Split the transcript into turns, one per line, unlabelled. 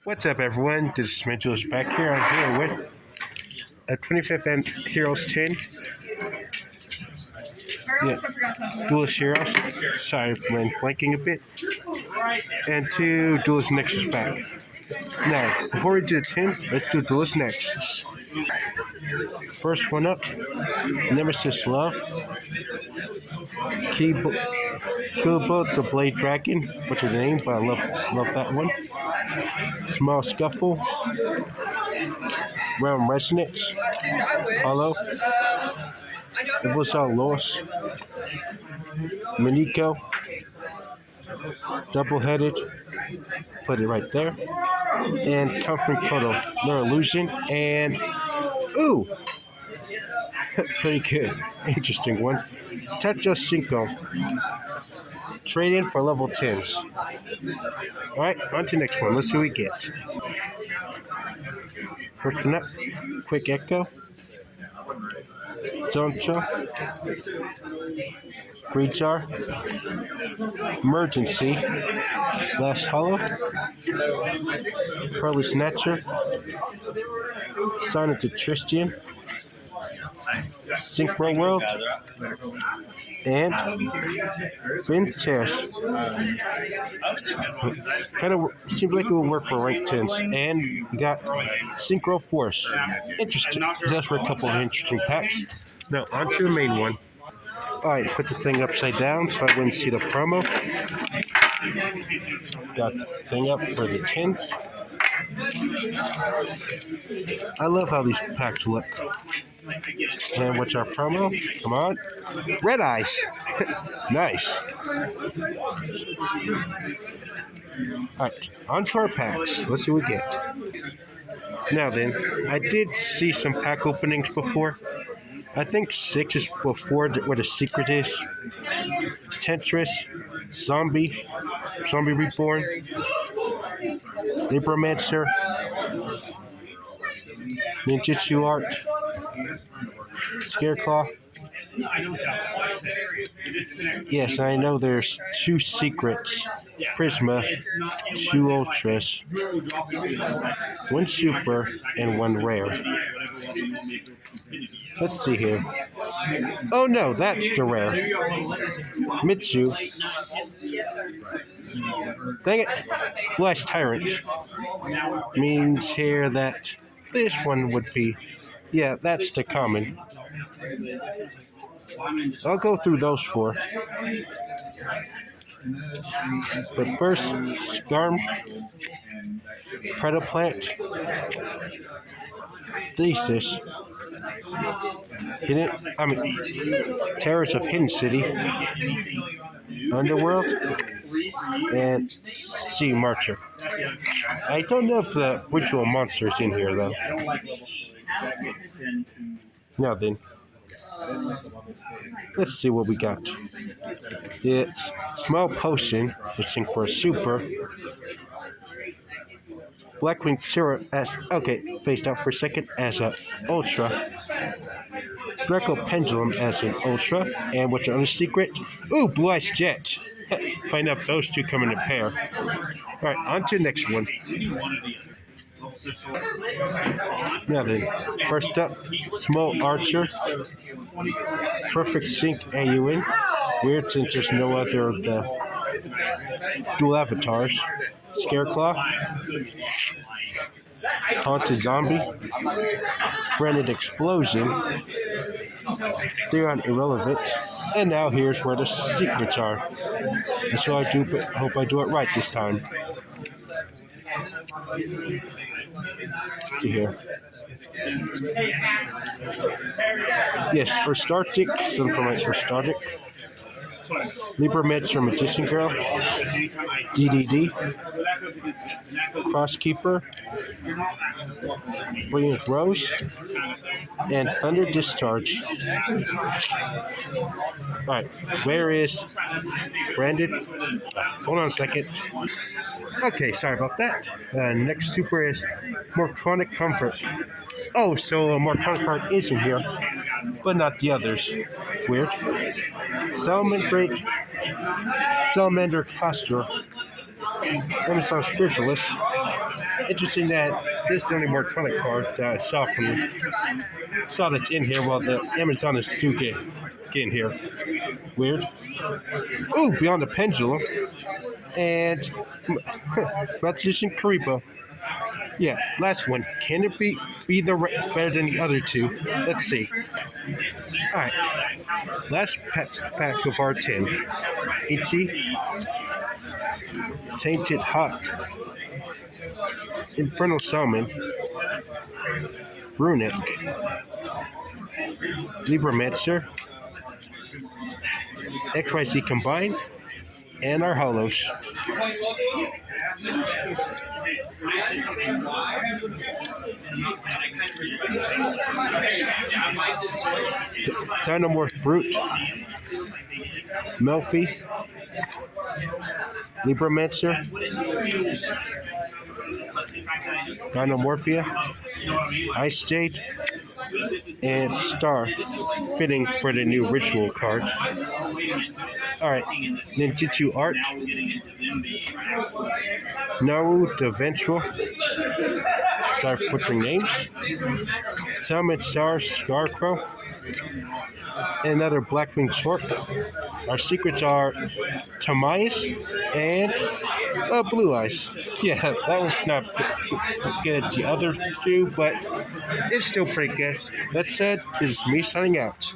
What's up, everyone? This is Mitchell's back here. I'm here with a 25th and Heroes 10. Yeah, Duelist Heroes. Sorry, I'm blanking a bit. And two Duelist Nexus back. Now, before we do the 10, let's do Duelist Nexus. First one up, Nemesis Love. Killboat the Blade Dragon. What's her name? But I love that one. Small Scuffle. Realm Resonance. Hollow. It was all Lost. Miniko. Double-headed. Put it right there. And Comfort Cuddle. No Illusion. And ooh! Pretty good. Interesting one. Tetra Cinco. Trade in for level 10s. Alright, on to the next one. Let's see what we get. First one up, Quick Echo. Zoncho. Breedjar. Emergency. Last Hollow. Pearly Snatcher. Sonic the Tristian. Synchro World. And Vintage. Kind of seems like it will work for rank 10s. And we got Synchro Force. Interesting. That's for a couple of interesting packs. Now, on to the main one. Alright, put the thing upside down so I wouldn't see the promo. Got the thing up for the 10. I love how these packs look. And what's our promo? Come on. Red Eyes. Nice. Alright, on to our packs. Let's see what we get. Now then, I did see some pack openings before. I think 6 is before where the secret is. Tetris, Zombie Reborn, Libromancer, Ninjutsu Art, Scareclaw. Yes, I know there's 2 secrets. Prisma, 2 Ultras, 1 Super, and 1 Rare. Let's see here. Oh no, that's the Rare. Mitsu. Dang it. Blast Tyrant. Means here that this one would be... Yeah, that's the common. I'll go through those 4. But first, Skarm, Predaplant, Thesis, Terrors of Hidden City, Underworld, and Sea Marcher. I don't know if the Ritual Monster is in here, though. Now then, let's see what we got. It's Small Potion, which is for a Super. Blackwing Syrup as phased out for a second as an Ultra. Draco Pendulum as an Ultra. And what's your other secret? Ooh, Blue Eyes Jet. Find out those 2 come in a pair. Alright, on to the next one. Now then, first up, Small Archer. Perfect Sync AUN. Weird since there's no other of the dual avatars. Scareclaw. Haunted Zombie. Branded Explosion. Theron Irrelevant. And now here's where the secrets are. And so I hope I do it right this time. Let's see here. Yes, for Startic, some formats for Startic. Libromancer Magician Girl, DDD, Crosskeeper, Brilliant Rose, and Thunder Discharge. Alright, where is Branded? Hold on a second. Okay, sorry about that. Next super is Morphonic Comfort. Oh, so Morphonic is in here, but not the others. Weird. Salamander Castor, Amazon Spiritualist, Interesting that this is the only electronic card that I saw that's in here while the Amazon is still getting here. Weird. Ooh, Beyond the Pendulum. And Magician Kariba. Yeah, last one. Can it be better than the other two? Let's see. Alright. Last pack of our 10. Ichi. Tainted Hawk. Infernal Salmon. Runic. Libromancer. XYZ Combined. And our Hollows. Dynamorph Brute. Melfi. Libromancer. Dynamorphia. Ice Jade. And Star, fitting for the new ritual cards. Alright, Ninjutsu Art. Naru the Ventral. Sorry for butchering names. Summon Star Scarecrow. And another Blackwing Short. Our secrets are Tamias and Blue Eyes. Yeah, that one's not good as the other two, but it's still pretty good. That said, this is me signing out.